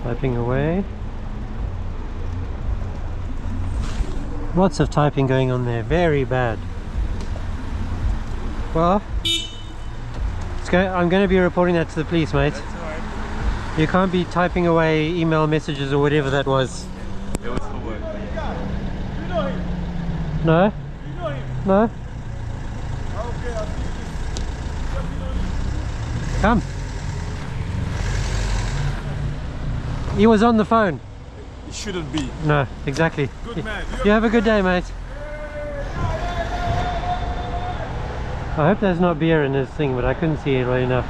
Typing away. Lots of typing going on there, very bad. Well, I'm going to be reporting that to the police, mate. That's alright. You can't be typing away email messages or whatever that was. It was for work. You know him? No? You know him? No? Okay, I'll see you. Come. He was on the phone. It shouldn't be. No, exactly. Good man. You have a good day, mate. I hope there's not beer in this thing, but I couldn't see it right enough.